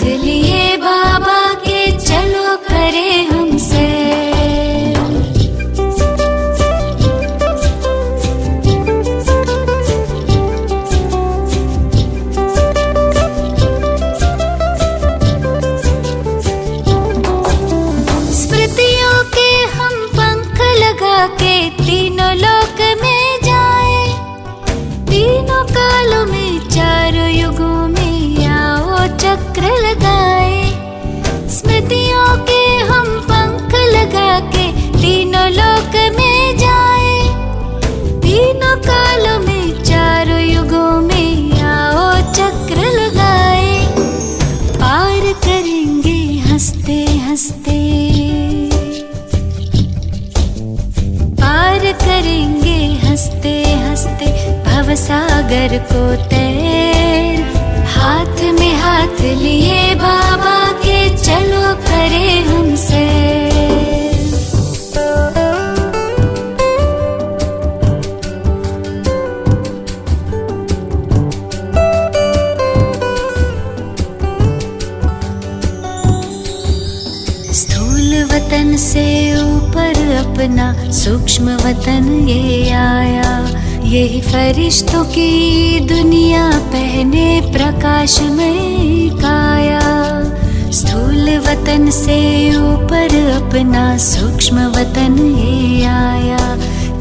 हाथ लिए बाबा के चलो करे हमसे। स्मृतियों के हम पंख लगा के तीनों लोक में जाए, तीनों कालों में चारों युगों में आओ चक्र लगाए। स्मृतियों के हम पंख लगा के तीनों लोक में जाए, तीनों कालों में चारों युगों में आओ चक्र लगाए। पार करेंगे हंसते हंसते, पार करेंगे हंसते हंसते भवसागर को तैर। हाथ में हाथ लिए बाबा के चलो करे हमसे। स्थूल वतन से ऊपर अपना सूक्ष्म वतन ये आया, यही फरिश्तों की दुनिया पहने प्रकाशमय काया। स्थूल वतन से ऊपर अपना सूक्ष्म वतन ये आया,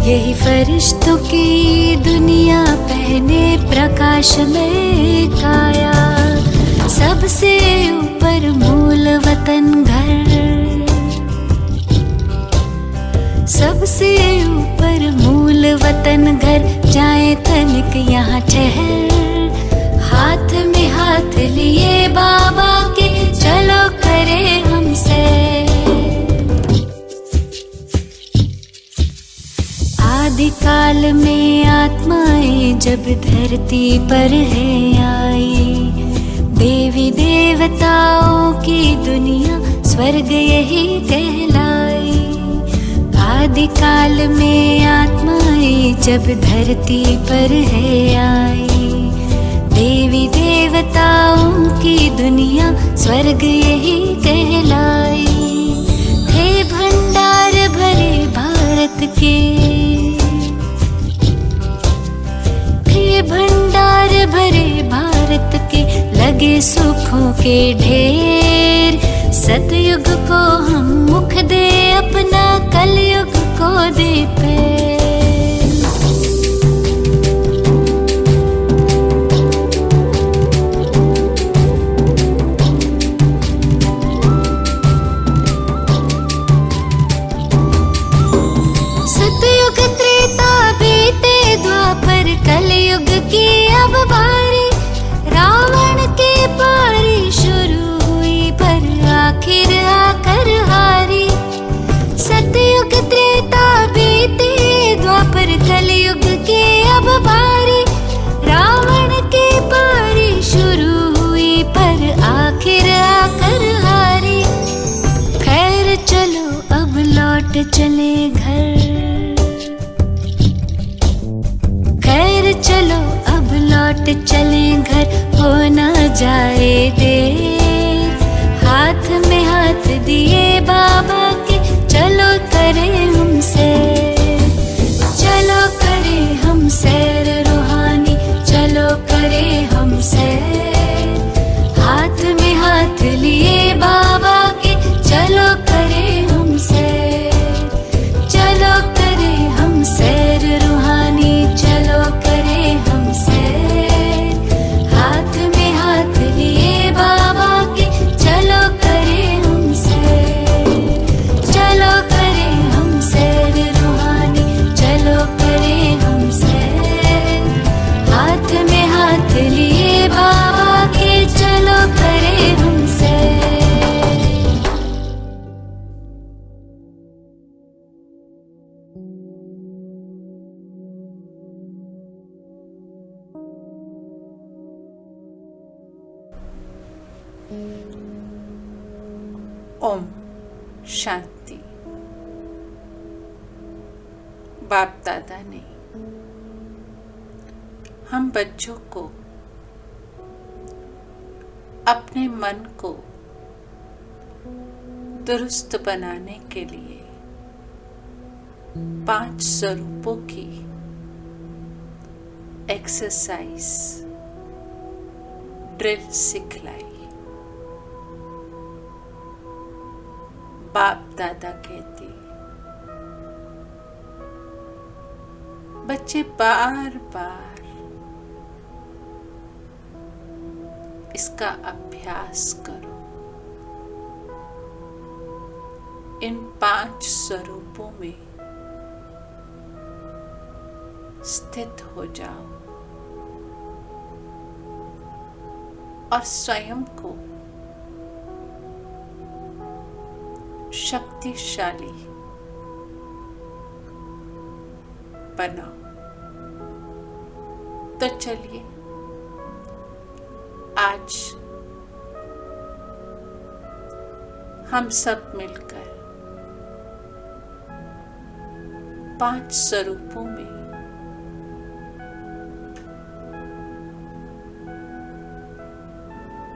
यही फरिश्तों की दुनिया पहने प्रकाशमय काया। सबसे ऊपर मूल वतन घर, सबसे ऊपर मूल वतन घर, जाए तनिक यहाँ ठहर। हाथ में हाथ लिए बाबा के चलो करे हमसे। आदिकाल में आत्माएं जब धरती पर है आई, देवी देवताओं की दुनिया स्वर्ग यही कहलाई। आदिकाल में आत्माएं जब धरती पर है आई, देवी देवताओं की दुनिया स्वर्ग यही कहलाई। थे भंडार भरे भारत के, थे भंडार भरे भारत के, लगे सुखों के ढेर। सतयुग को हम मुख दे अपना, कलयुग को दे पैर। सतयुग त्रेता बीते द्वापर, कलयुग की अब बारी। रावण के पारी शुरू हुई पर आखिर आकर हारी। सतयुग त्रेता बीते द्वापर, कलयुग के अब बारी। रावण के पारी शुरू हुई पर आखिर आकर हारी। खैर चलो अब लौट चले घर, खैर चलो अब लौट चले घर, हो न जाए देर। हाथ में हाथ दिए बाबा के चलो करे हमसे, चलो करे हमसे रूहानी, चलो करे हमसे। हाथ में हाथ लिए बाबा के चलो करे हमसे, चलो करे हमसे रूहानी, चलो करे हमसे। हाथ में हाथ लिए बाबा के चलो करे हमसे, चलो करे हमसे रूहानी, चलो करे हमसे। हाथ में हाथ लिए बाबा के चलो करे हमसे। ओम शांति। बाप दादा ने हम बच्चों को अपने मन को दुरुस्त बनाने के लिए 5 स्वरूपों की एक्सरसाइज ड्रिल सिखलाई। बाप दादा कहते बच्चे बार बार इसका अभ्यास करो। इन 5 स्वरूपों में स्थित हो जाओ और स्वयं को शक्तिशाली बनाओ। तो चलिए आज हम सब मिलकर 5 स्वरूपों में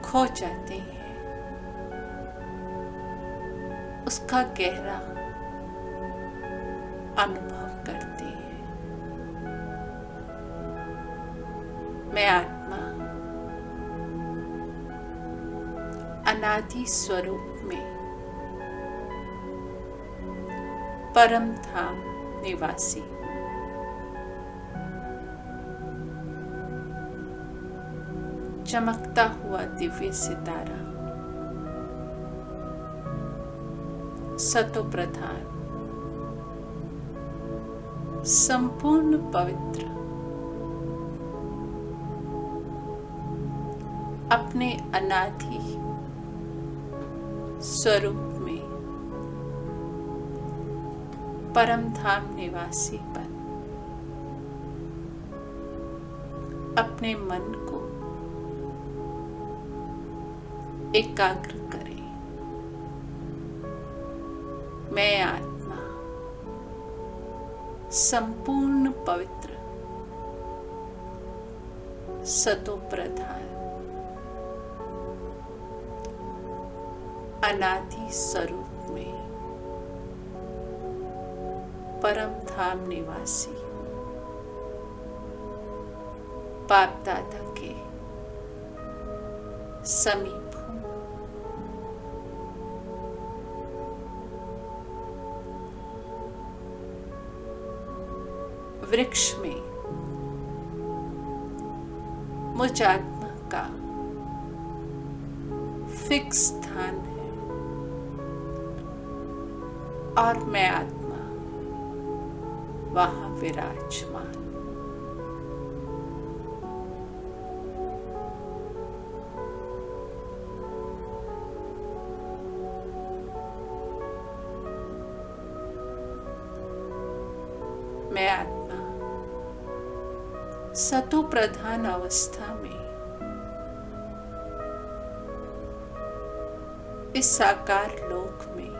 खो जाते हैं, उसका गहरा अनुभव करते हैं। मैं आत्मा अनादि स्वरूप में परम धाम निवासी चमकता हुआ दिव्य सितारा सतो प्रधान संपूर्ण पवित्र अपने अनादि स्वरूप में परम धाम निवासी बन अपने मन को एकाग्र करें। मैं आत्मा संपूर्ण पवित्र सतो प्रधान अनादि स्वरूप में परम धाम निवासी बाप दादा के समीप वृक्ष में मुझ आत्मा का फिक्स स्थान है और मैं आत्मा वहां विराजमान। मैं आत्मा सतो प्रधान अवस्था में इस साकार लोक में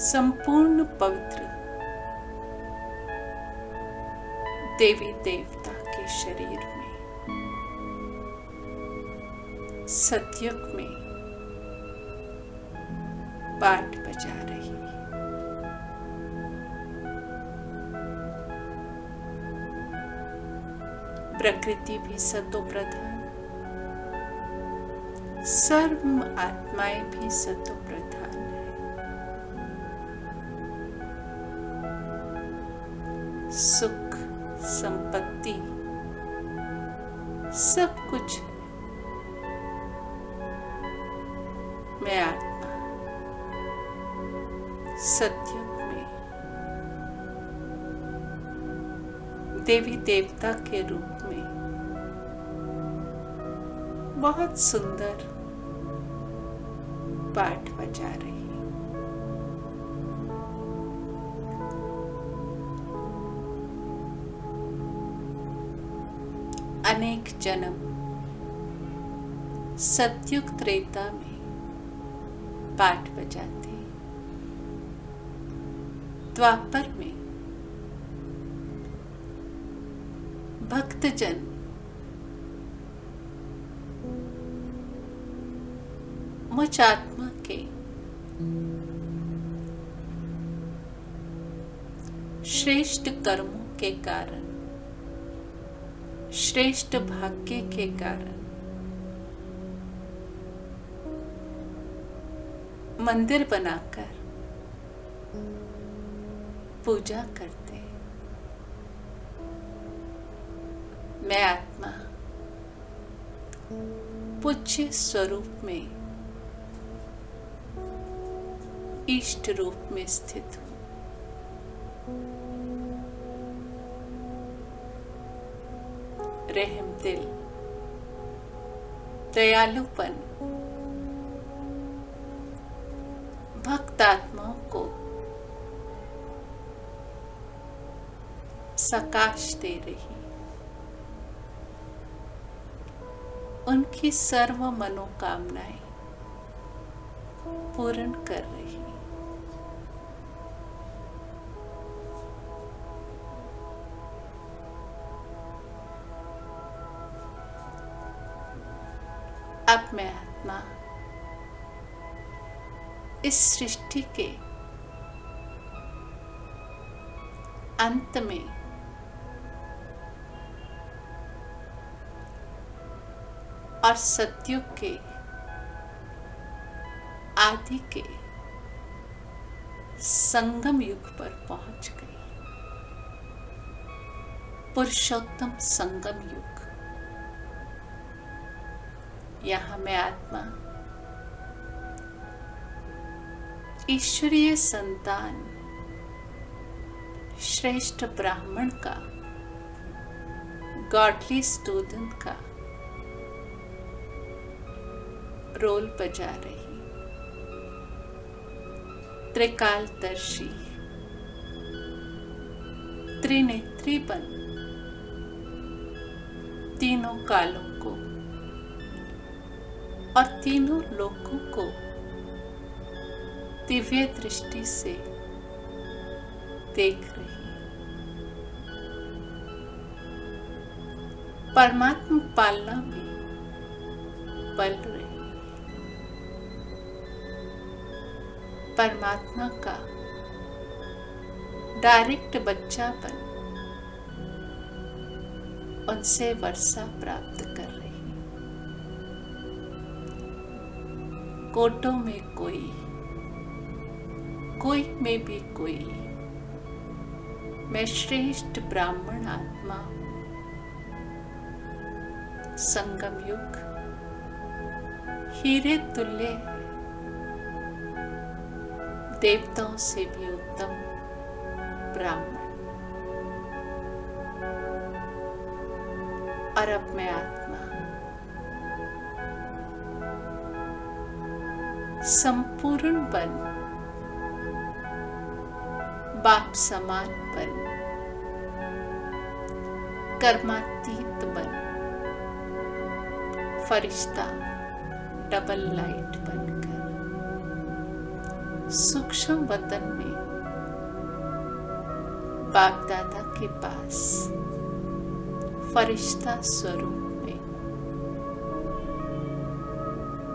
संपूर्ण पवित्र देवी देवता के शरीर में सतयुग में पाठ बजा रही। प्रकृति भी सतो प्रधान, सर्व आत्माएं भी सतो प्रधान है। सुख संपत्ति सब कुछ है। मैं आत्मा सतयुग में देवी देवता के रूप में बहुत सुंदर पाठ बजा रही। अनेक जन्म सतयुग त्रेता में पाठ बजाते, द्वापर में भक्तजन मुझ आत्मा के श्रेष्ठ कर्मों के कारण, श्रेष्ठ भाग्य के कारण मंदिर बनाकर पूजा करते। मैं आत्मा पूज्य स्वरूप में इष्ट रूप में स्थित हूं। रहम दिल, दयालुपन भक्त आत्माओं को सकाश दे रही, उनकी सर्व मनोकामनाएं पूर्ण कर रही। अब मैं आत्मा इस सृष्टि के अंत में और सतयुग के आदि के संगम युग पर पहुंच गई। पुरुषोत्तम संगम युग। यहां मैं आत्मा ईश्वरीय संतान श्रेष्ठ ब्राह्मण का, गॉडली स्टूडेंट का रोल बजा रही। त्रिकालदर्शी, त्रिनेत्री बन तीनों कालों को और तीनों लोकों को दिव्य दृष्टि से देख रही। परमात्मा पालना में पल रही। परमात्मा का डायरेक्ट बच्चापन उनसे वर्षा प्राप्त कर रही। कोटों में कोई में भी कोई, मैं श्रेष्ठ ब्राह्मण आत्मा संगम युग हीरे तुल्य है, देवताओं से भी उत्तम ब्राह्मण। और अब मैं आत्मा संपूर्ण बन, बाप समान बन, कर्मातीत बन, फरिश्ता डबल लाइट बनकर सूक्ष्म वतन में बाप दादा के पास फरिश्ता स्वरूप में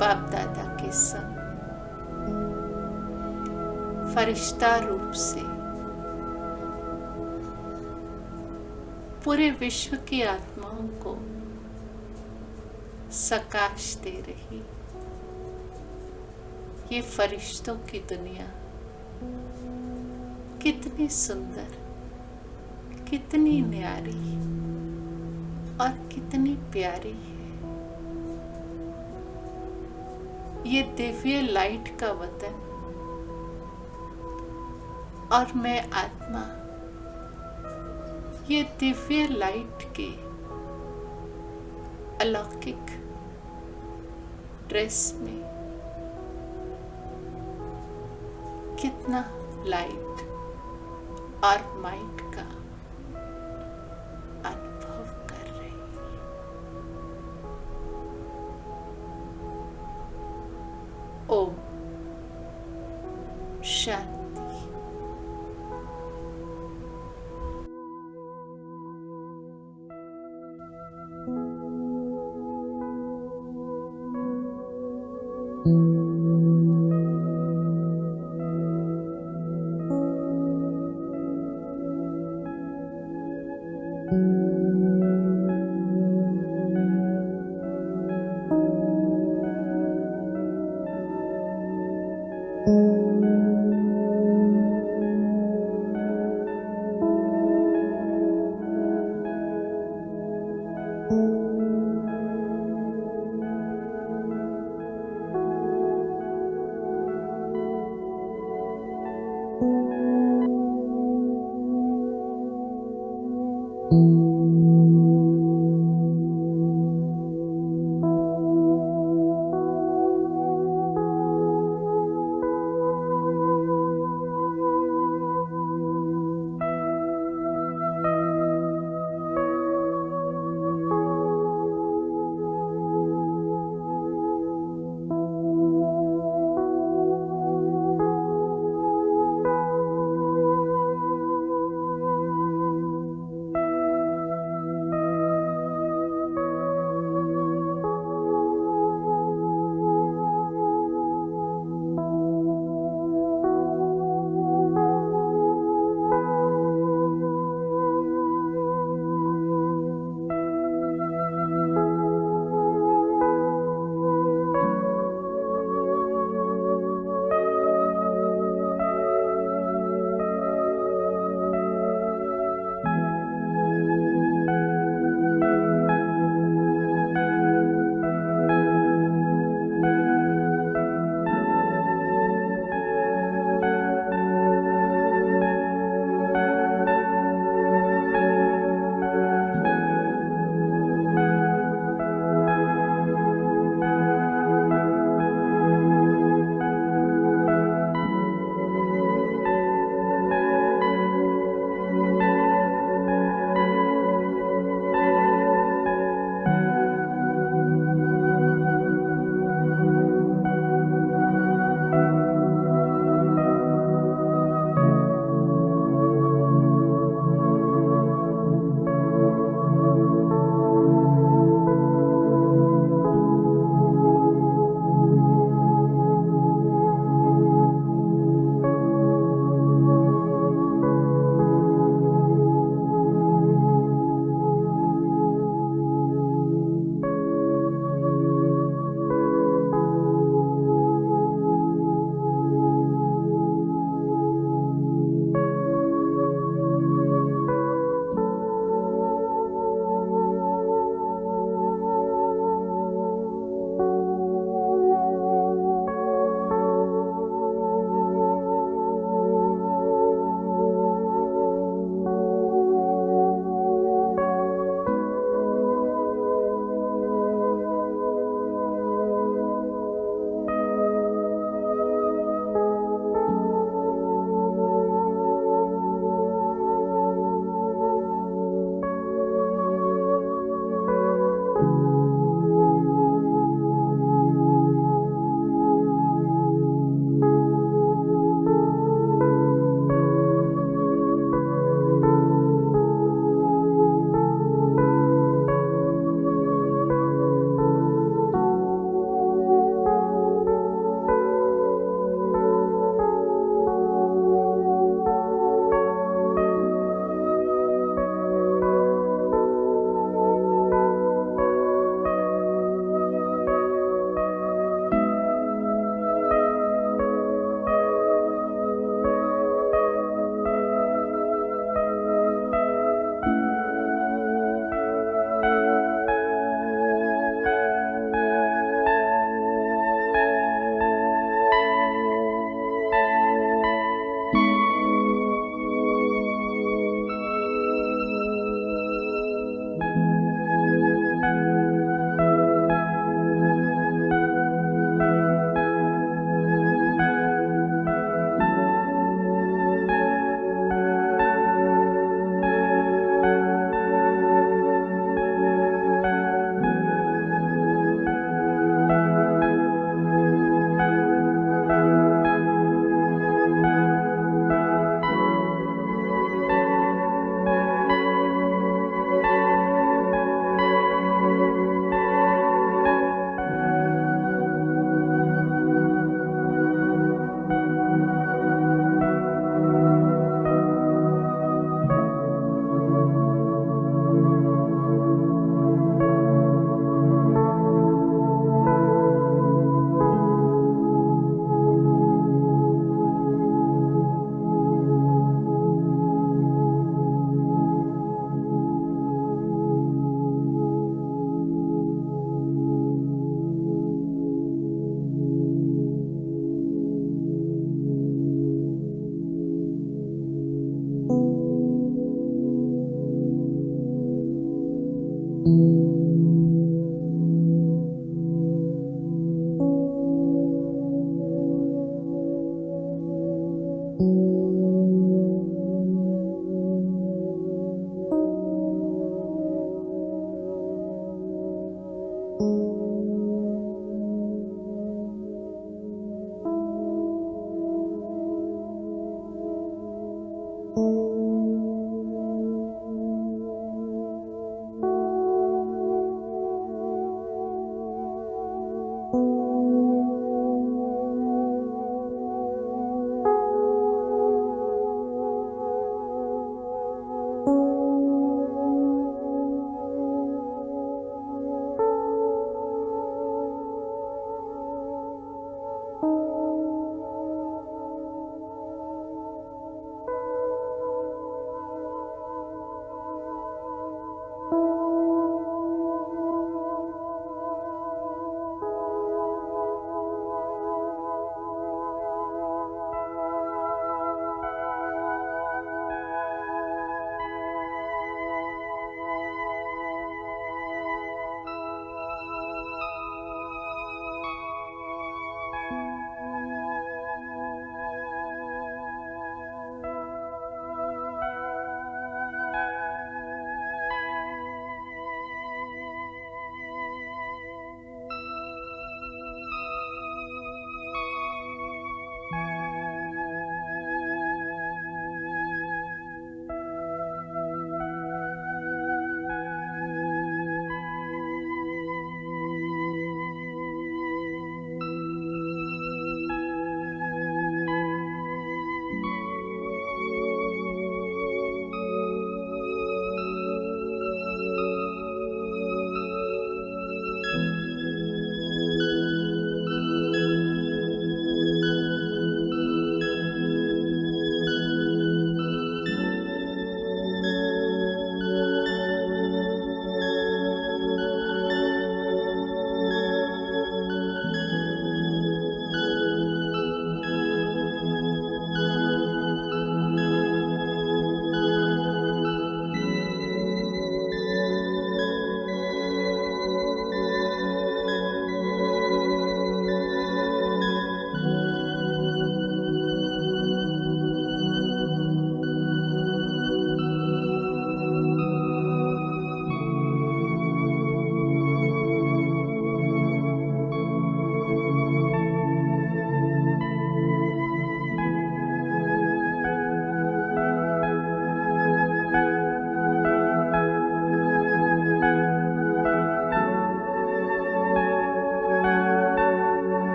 बाप दादा के संग फरिश्ता रूप से पूरे विश्व की आत्माओं को सकाश दे रही। ये फरिश्तों की दुनिया कितनी सुंदर, कितनी न्यारी और कितनी प्यारी है। ये दिव्य लाइट का वतन और मैं आत्मा ये दिव्य लाइट के अलौकिक ड्रेस में कितना लाइट और माइट का अनुभव कर रही है। ओम शांति।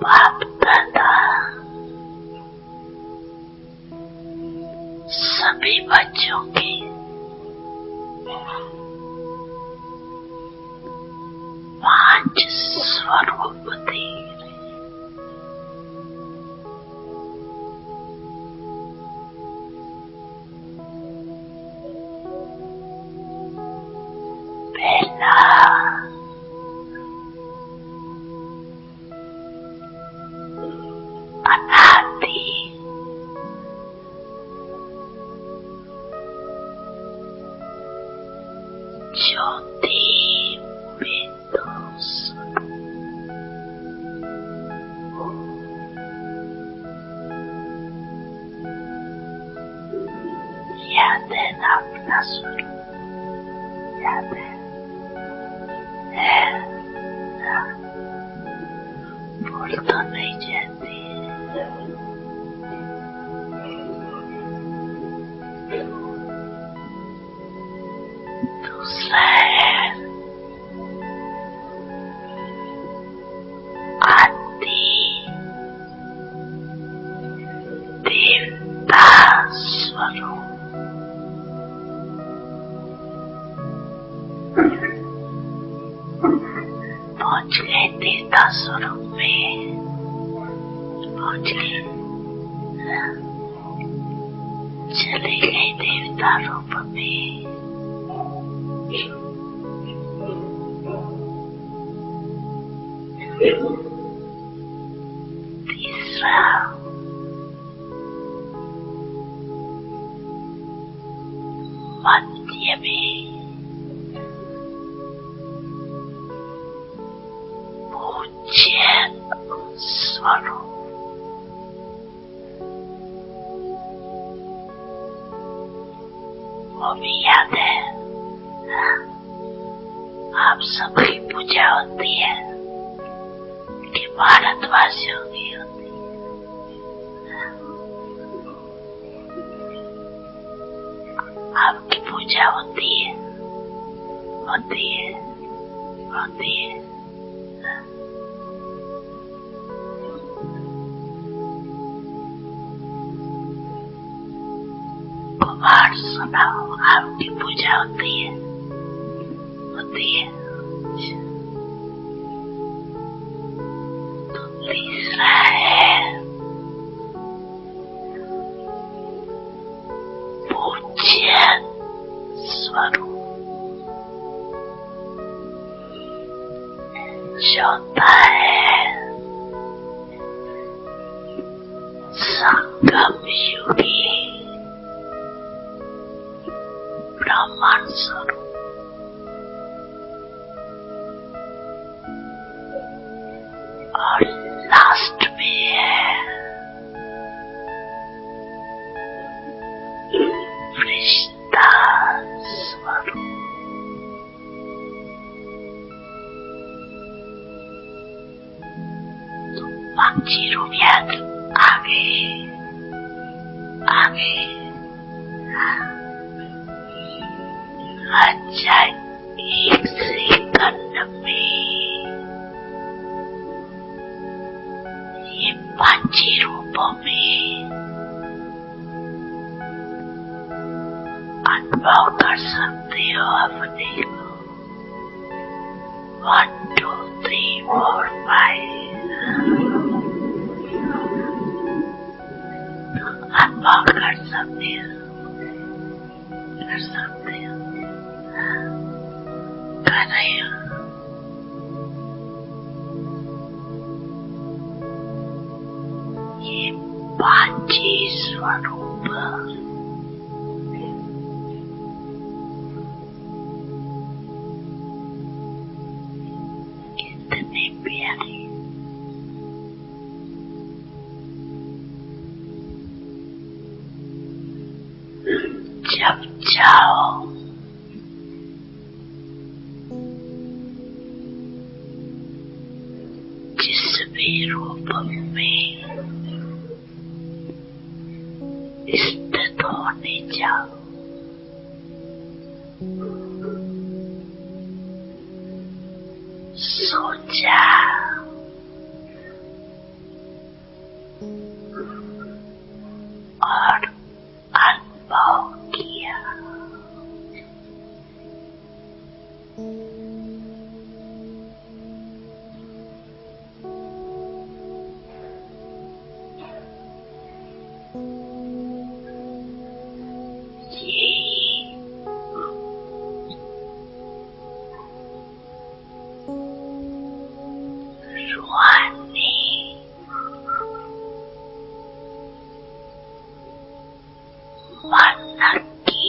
बाप दादा सभी बच्चों की पांच स्वरूप दे पहला अनादि ज्योति विदुष याद है ना अपना स्वरूप याद है भूल तो नहीं जाती दूसरा है आदि देवता स्वरूप पहुंच गए देवता स्वरूप में पहुंच गए चले गए देवता रूप में तीसरा मध्य में पूज्य स्वरूप। वो भी याद है, आप सबकी पूजा होती है कि भारतवासियों की होती है। आपकी पूजा होती है, होती है, होती है। कुमार सुनाओ, आपकी पूजा होती है, होती है। तो तीसरा है पूज्य स्वरूप। चौथा है संगम युगी ब्रह्मांड स्वरूप। और लास्ट में है फरिश्ता स्वरूप। तो 5 रूप याद आगे आगे। अच्छा, 1 सेकंड में ये 5 रूपों में अनुभव कर सकते हो अपने को। 1 2 3 4 5 अनुभव कर सकते हो, कर सकते हो, कर रहे हो। ये 5 स्वरूप कितने प्यारे। जब जाओ जिस भी रूप में स्थित होने जाओ, सोचा और अनुभव किया। मन की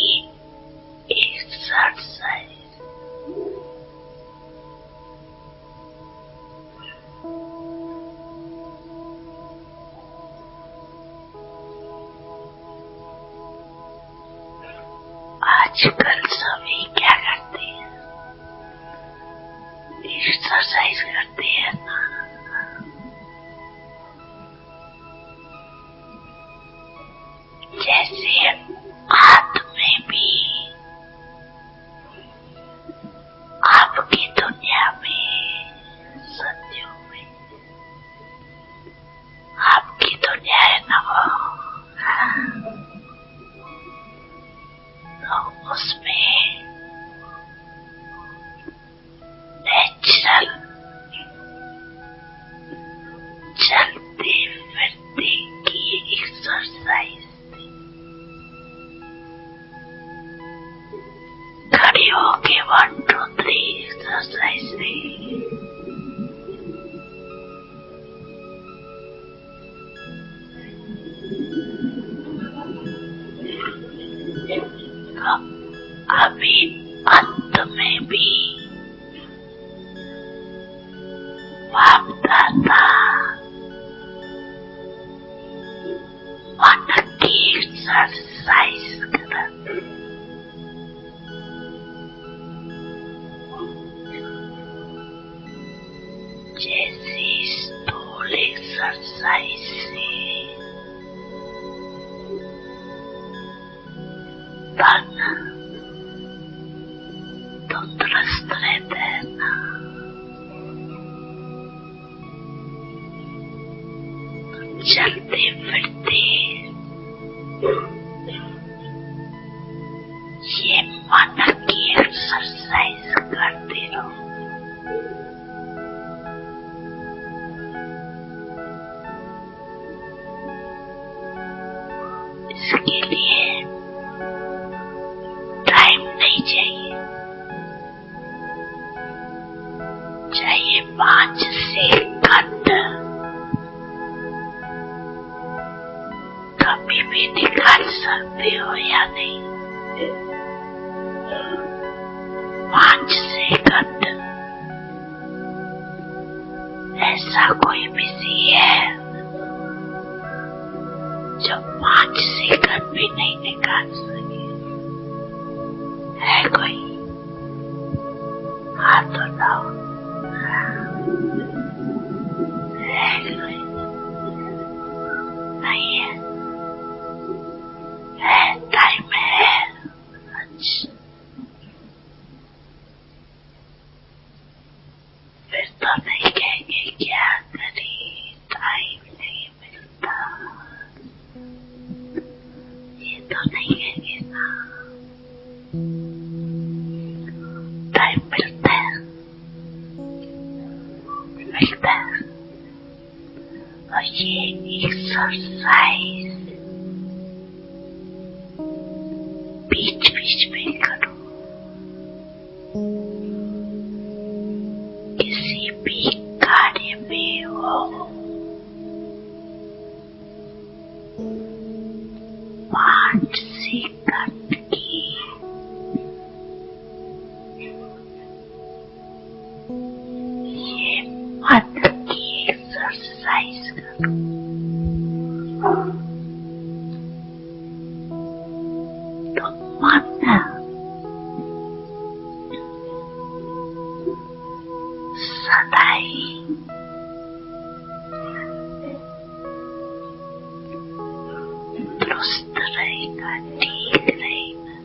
एक्सरसाइज आजकल सभी क्या करते हैं, एक्सरसाइज करते हैं ना। जैसे हाथ में भी आपकी दुनिया में, सत्यों में आपकी दुनिया है ना, तो उसमें नेचुरल चलते फिरते की एक्सरसाइज, खड़े होके 1 2 एक्सरसाइज से तन तंदुरुस्त रहते हैं ना, चलते फिरते ये मन की एक्सरसाइज करते रहो। इसके लिए टाइम नहीं चाहिए, चाहिए 5 सेकंड। कभी भी निकाल सकते हो या नहीं? 5 सेकंड। ऐसा कोई बिजी है जो 5 सेकंड भी नहीं निकाल सके? है कोई? हाथ उठाओ। है कोई? नहीं है? है, टाइम है। अच्छा, फिर तो नहीं कहेंगे क्या करें, टाइम नहीं मिलता, ये तो नहीं कहेंगे ना। टाइम मिलता है, मिलता है। और ये एक्सरसाइज बीच बीच में करो। किसी भी कार्य में हो, 5 सेकंड की ये मन की एक्सरसाइज करो। तो मन सदा ही दुरुस्त रहेगा, ठीक रहेगा।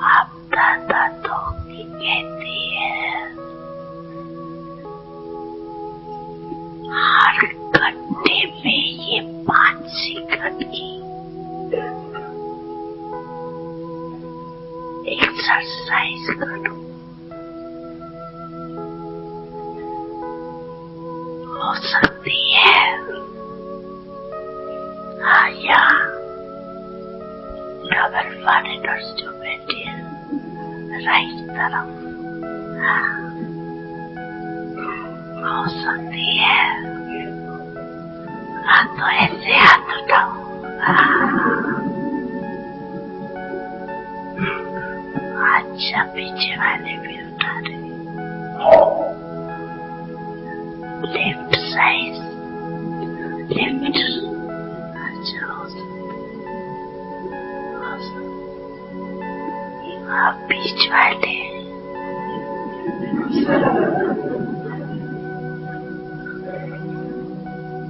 आप दादा तो कहते हैं हर घंटे में ये 5 सेकंड की एक्सरसाइज करो। हो सकती है या डबल फॉरेनर्स जो बैठे हैं राइट तरफ, हो सकती है। तो ऐसे हाथ उठाओ। अच्छा, पीछे वाले भी उठा रहे। Left side, left. अच्छा, आप बीच वाले।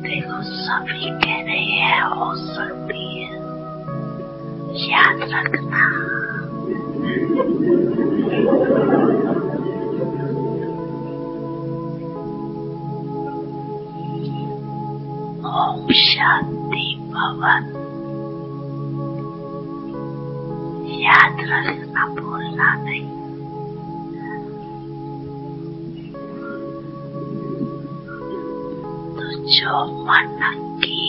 देखो सभी कह रहे हैं हो सकती है, याद रखना। ओम शांति भवन। याद रखना, भूलना नहीं। तो जो मन की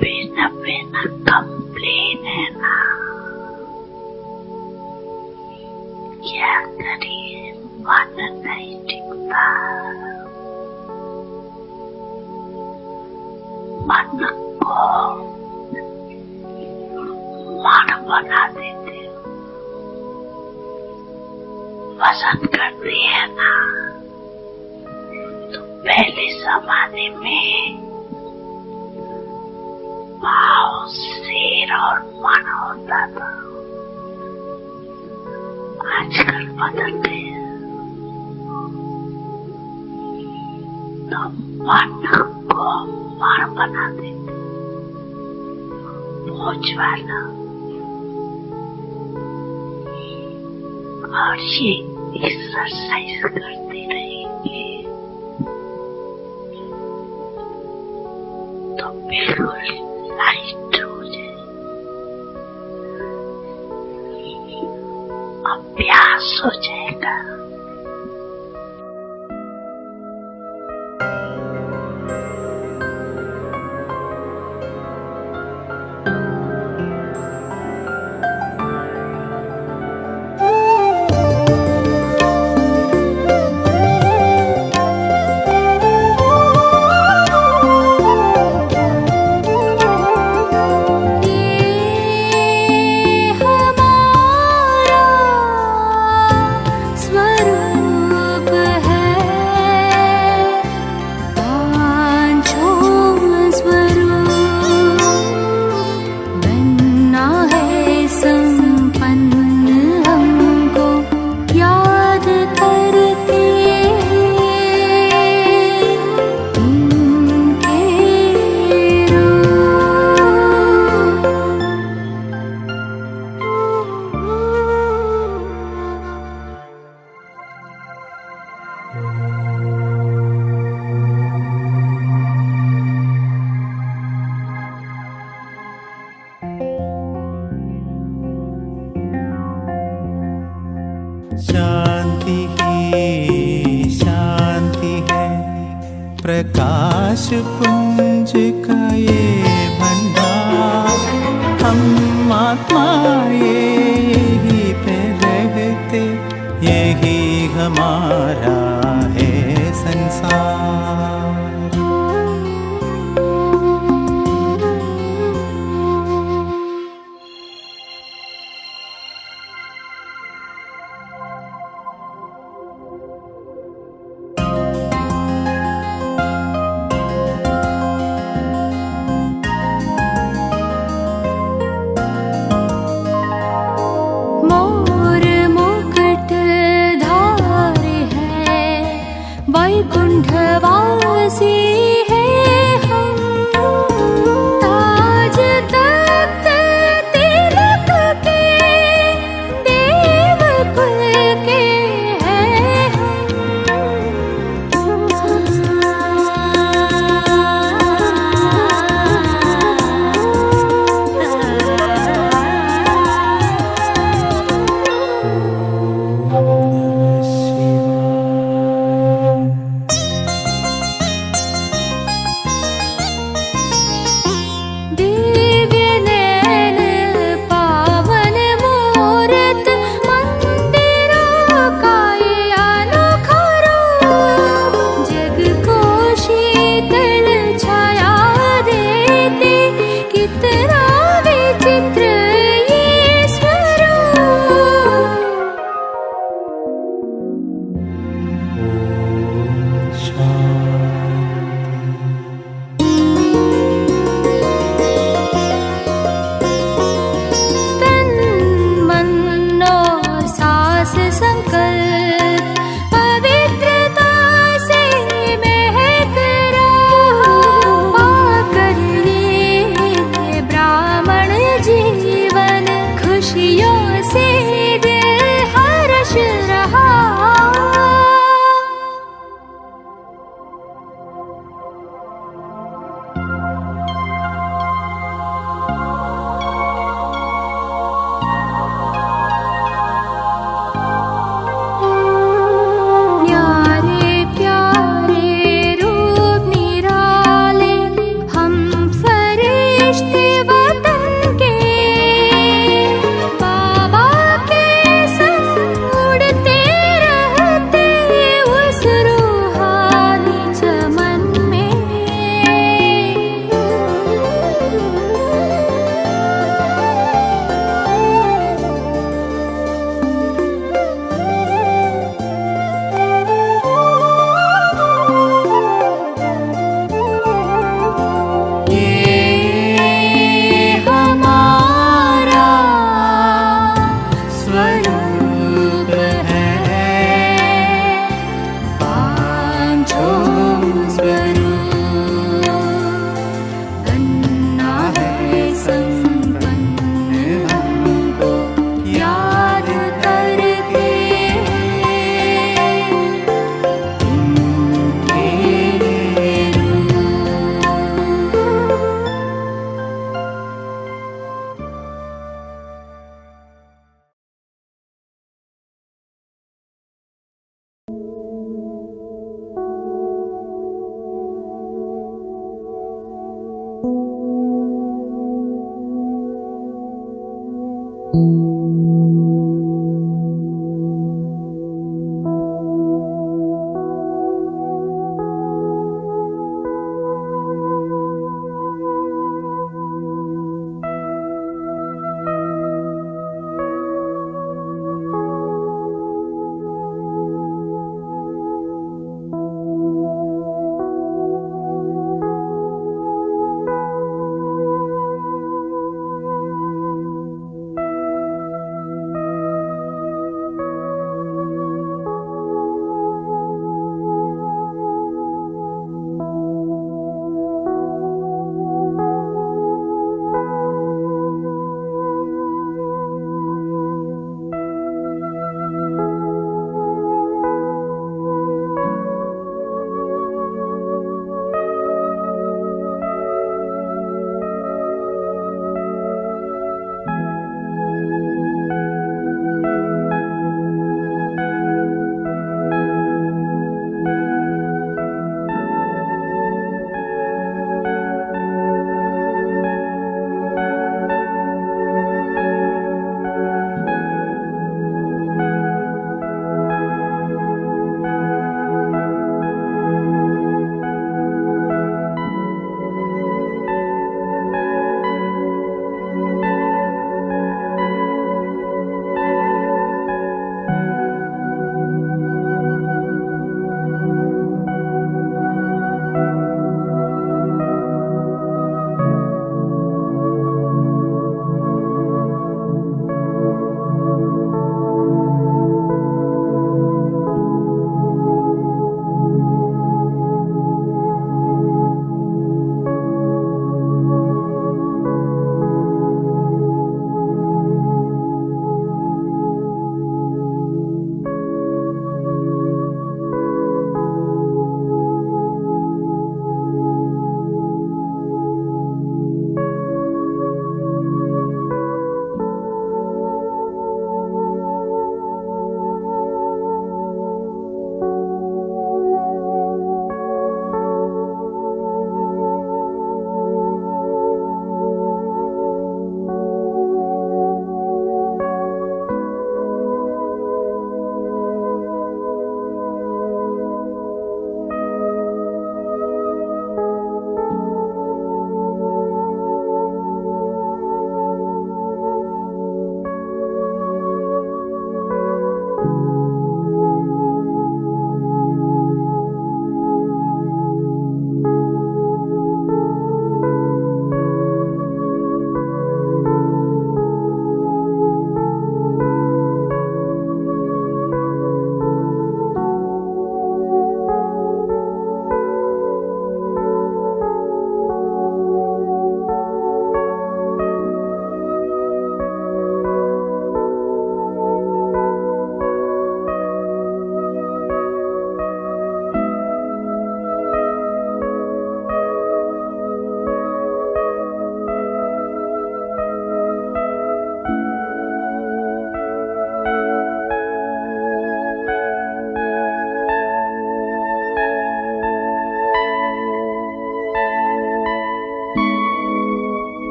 बिना बिना कंप्लेन है ना, क्या करिए, मन नहीं टिकता। मन को मन बना देते हो, पसंद करते हैं ना। तो पहले जमाने में भाव, शेर और मन होता बदलते हैं तो मन को मार बना देते, बोझ वाला। और ये एक्सरसाइज करते रहेंगे तो बिल्कुल लाइट हो जाए, अभ्यास हो जाएगा। शांति ही शांति है, प्रकाश पुंज का ये भंडार। हम आत्मा यही पे रहते, यही हमारा है संसार।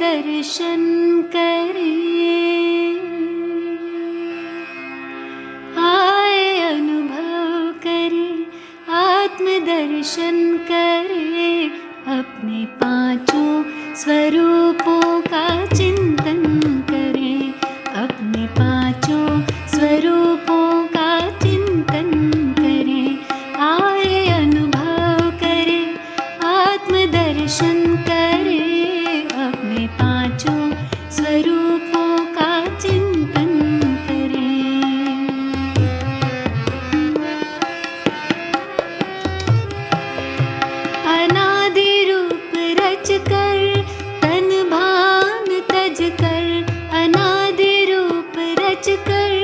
दर्शन करे, आए अनुभव करे, आत्मदर्शन करे, अपने पांचों स्वरूपों का चिंतन करे, अपने पांचों स्वरूपों का चिंतन करे, आए अनुभव करे, आत्मदर्शन करे, अपने पांचों स्वरूपों का चिंतन करे। अनादि रूप रच कर तन भान तज कर, अनादि रूप रच कर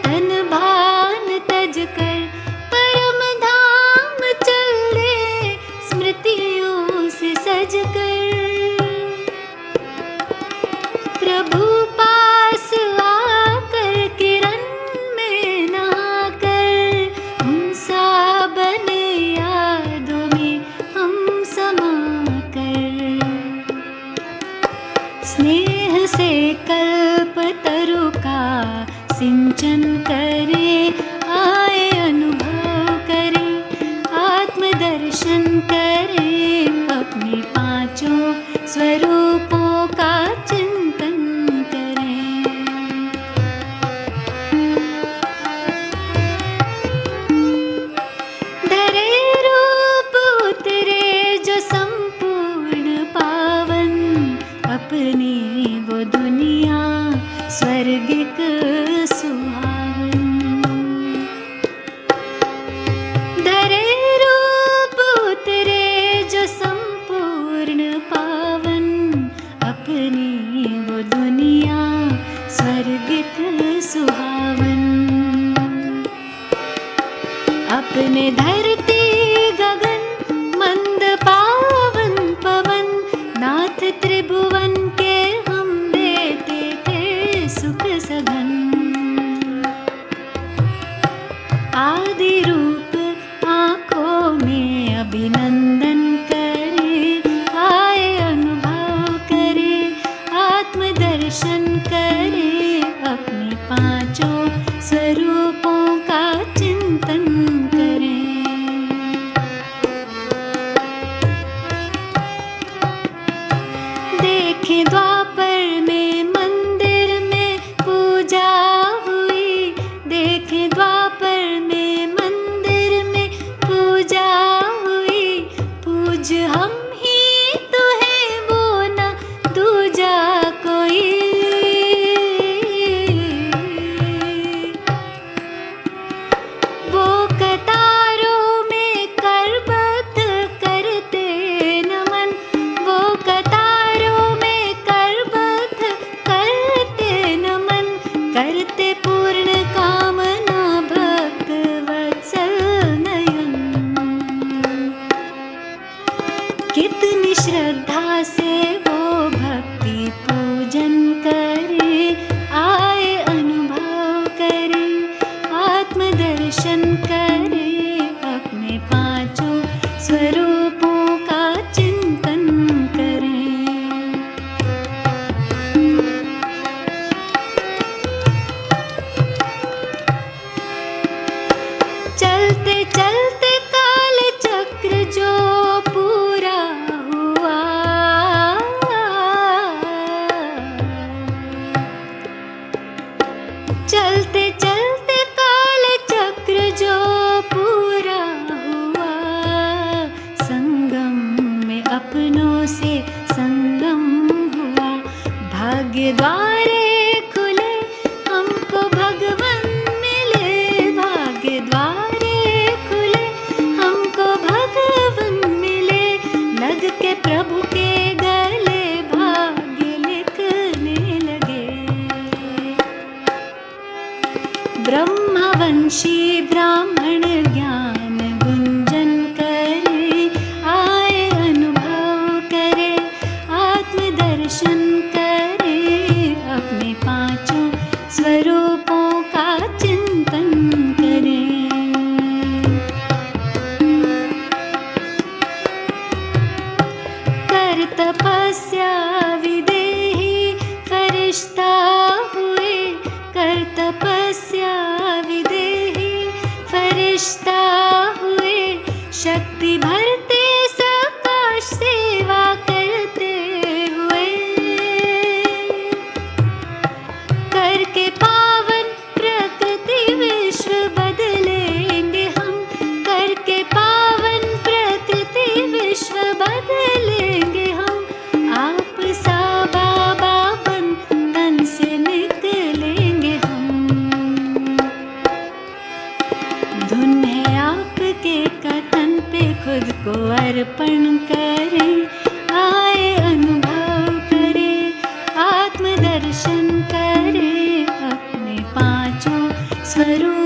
तन भान तज कर, परम धाम चल दे स्मृतियों से सज कर, प्रभु पास आकर किरण में नहा कर, हम सा बने यादों में हम समा कर, स्नेह से कल्प तरु का सिंचन करे, आए अनुभव करे, आत्मदर्शन करे, अपने पांचों स्वरूपों का चिंतन करे। धरे रूप उतरे जो संपूर्ण पावन, अपने धरती गगन मंद पावन पवन, नाथ त्रिभुवन के हम देते थे सुख सघन। आदि रूप आँखों में अभिनंदन करे, आए अनुभव करे, आत्मदर्शन करे, अपने पांचों स्वरूपों का चिंतन करे। देखें द्वापर में मंदिर में पूजा हुई, देखें द्वापर में मंदिर में पूजा हुई, पूज हम ही तो हैं वो न दूजा कोई। वो कतारों में करबद्ध करते नमन, वो कतारों में करबद्ध करते नमन, करते पूर्ण कामना भक्त वत्सल नयन। कितनी श्रद्धा से वो भक्ति पूजन करे, आए अनुभव करे, आत्मदर्शन करे, अपने पांचों स्वरूपों का चिंतन करे। चलते चलते काल चक्र जो पूरा हुआ, चलते चलते काल चक्र जो पूरा हुआ, संगम में अपनों से संगम हुआ। भाग्य द्वारे खुले हमको भगवन मिले, भाग्य द्वारे खुले हमको भगवन मिले, लग के प्रभु के गले भाग्य लिखने लगे। ब्रह्मवंशी ब्राह्मण ज्ञान गुंजन करे, आए अनुभव करे, आत्मदर्शन करे, अपने पांचों स्वरूपों का चिंतन करे। कर तपस्या विदेही फरिश्ता हुए, कर तपस्या विदेही फरिश्ता हुए, शक्ति भरते सकाश सेवा करते हुए। करके पावन प्रकृति विश्व बदलेंगे हम, करके पावन प्रकृति विश्व बदलेंगे हम, आप सा बाबा बन तन से निकलेंगे हम। धुन है आपके कथन पे खुद को अर्पण करें, आए अनुभव करें, आत्मदर्शन करें, अपने पांचों स्वरूप